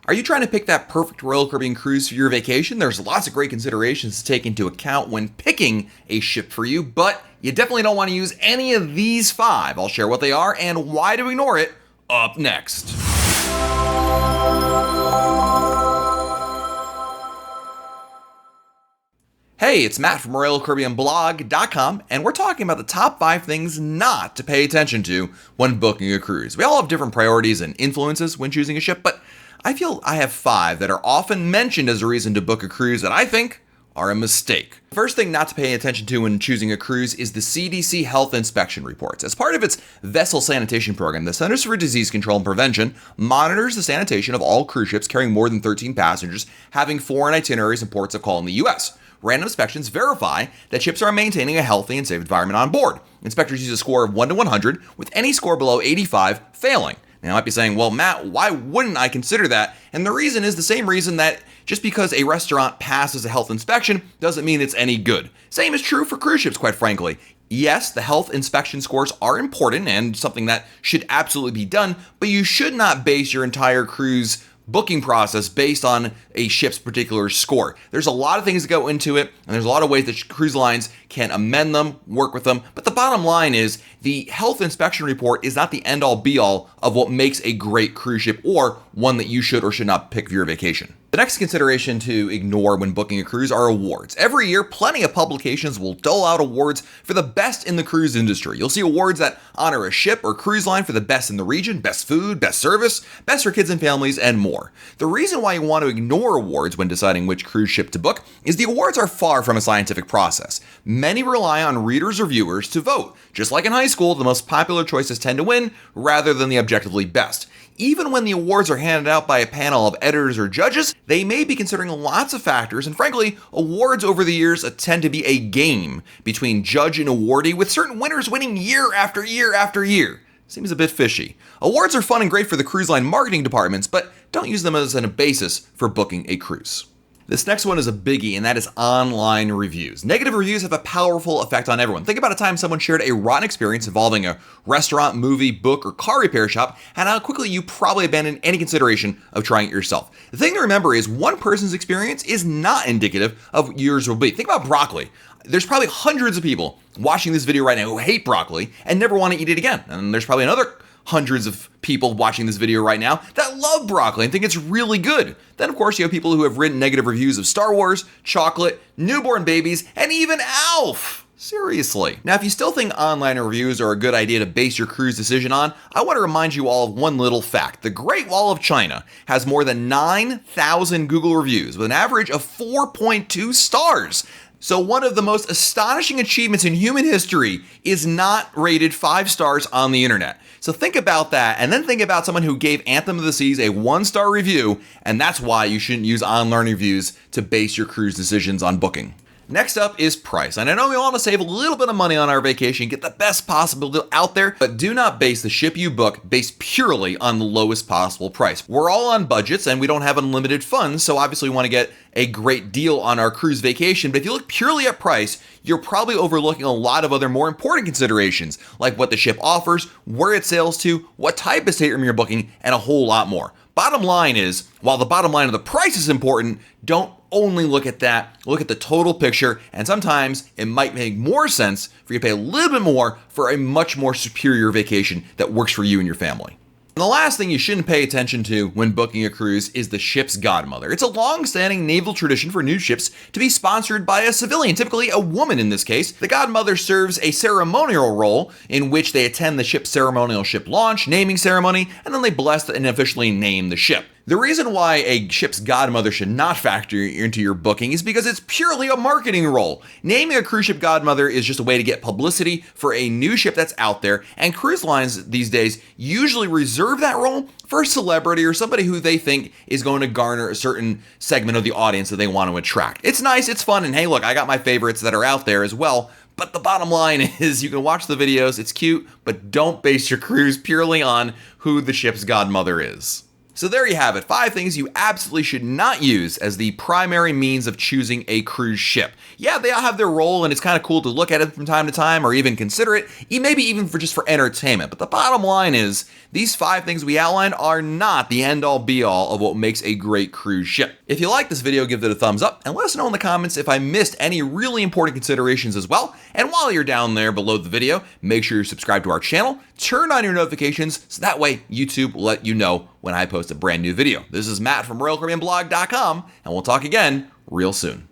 Are you trying to pick that perfect Royal Caribbean cruise for your vacation? There's lots of great considerations to take into account when picking a ship for you, but you definitely don't want to use any of these 5. I'll share what they are and why to ignore it up next. Hey, it's Matt from RoyalCaribbeanBlog.com, and we're talking about the top 5 things not to pay attention to when booking a cruise. We all have different priorities and influences when choosing a ship, but I feel I have 5 that are often mentioned as a reason to book a cruise that I think are a mistake. The first thing not to pay attention to when choosing a cruise is the CDC health inspection reports. As part of its vessel sanitation program, the Centers for Disease Control and Prevention monitors the sanitation of all cruise ships carrying more than 13 passengers having foreign itineraries and ports of call in the U.S. Random inspections verify that ships are maintaining a healthy and safe environment on board. Inspectors use a score of 1 to 100, with any score below 85 failing. Now, you might be saying, well, Matt, why wouldn't I consider that? And the reason is the same reason that just because a restaurant passes a health inspection doesn't mean it's any good. Same is true for cruise ships, quite frankly. Yes, the health inspection scores are important and something that should absolutely be done, but you should not base your entire cruise booking process based on a ship's particular score. There's a lot of things that go into it, and there's a lot of ways that cruise lines can amend them, work with them, but the bottom line is the health inspection report is not the end-all be-all of what makes a great cruise ship or one that you should or should not pick for your vacation. The next consideration to ignore when booking a cruise are awards. Every year, plenty of publications will dole out awards for the best in the cruise industry. You'll see awards that honor a ship or cruise line for the best in the region, best food, best service, best for kids and families, and more. The reason why you want to ignore awards when deciding which cruise ship to book is the awards are far from a scientific process. Many rely on readers or viewers to vote. Just like in high school, the most popular choices tend to win rather than the objectively best. Even when the awards are handed out by a panel of editors or judges, they may be considering lots of factors, and frankly, awards over the years tend to be a game between judge and awardee, with certain winners winning year after year after year. Seems a bit fishy. Awards are fun and great for the cruise line marketing departments, but don't use them as a basis for booking a cruise. This next one is a biggie, and that is online reviews. Negative reviews have a powerful effect on everyone. Think about a time someone shared a rotten experience involving a restaurant, movie, book, or car repair shop, and how quickly you probably abandon any consideration of trying it yourself. The thing to remember is one person's experience is not indicative of yours will be. Think about broccoli. There's probably hundreds of people watching this video right now who hate broccoli and never want to eat it again. And there's probably another hundreds of people watching this video right now that love broccoli and think it's really good. Then, of course, you have people who have written negative reviews of Star Wars, chocolate, newborn babies, and even Alf. Seriously. Now, if you still think online reviews are a good idea to base your cruise decision on, I want to remind you all of one little fact. The Great Wall of China has more than 9,000 Google reviews with an average of 4.2 stars. So one of the most astonishing achievements in human history is not rated 5 stars on the internet. So think about that, and then think about someone who gave Anthem of the Seas a 1-star review, and that's why you shouldn't use online reviews to base your cruise decisions on booking. Next up is price. And I know we want to save a little bit of money on our vacation, get the best possible deal out there, but do not base the ship you book based purely on the lowest possible price. We're all on budgets and we don't have unlimited funds, so obviously we want to get a great deal on our cruise vacation. But if you look purely at price, you're probably overlooking a lot of other more important considerations, like what the ship offers, where it sails to, what type of stateroom you're booking, and a whole lot more. Bottom line is, while the bottom line of the price is important, don't only look at that, look at the total picture, and sometimes it might make more sense for you to pay a little bit more for a much more superior vacation that works for you and your family. And the last thing you shouldn't pay attention to when booking a cruise is the ship's godmother. It's a long-standing naval tradition for new ships to be sponsored by a civilian, typically a woman in this case. The godmother serves a ceremonial role in which they attend the ship's ceremonial ship launch, naming ceremony, and then they bless and officially name the ship. The reason why a ship's godmother should not factor into your booking is because it's purely a marketing role. Naming a cruise ship godmother is just a way to get publicity for a new ship that's out there, and cruise lines these days usually reserve that role for a celebrity or somebody who they think is going to garner a certain segment of the audience that they want to attract. It's nice, it's fun, and hey, look, I got my favorites that are out there as well. But the bottom line is you can watch the videos, it's cute, but don't base your cruise purely on who the ship's godmother is. So there you have it, 5 things you absolutely should not use as the primary means of choosing a cruise ship. Yeah, they all have their role and it's kind of cool to look at it from time to time or even consider it, maybe even for entertainment. But the bottom line is, these 5 things we outlined are not the end-all be-all of what makes a great cruise ship. If you like this video, give it a thumbs up and let us know in the comments if I missed any really important considerations as well. And while you're down there below the video, make sure you're subscribed to our channel, turn on your notifications so that way YouTube will let you know when I post a brand new video. This is Matt from RoyalCaribbeanBlog.com, and we'll talk again real soon.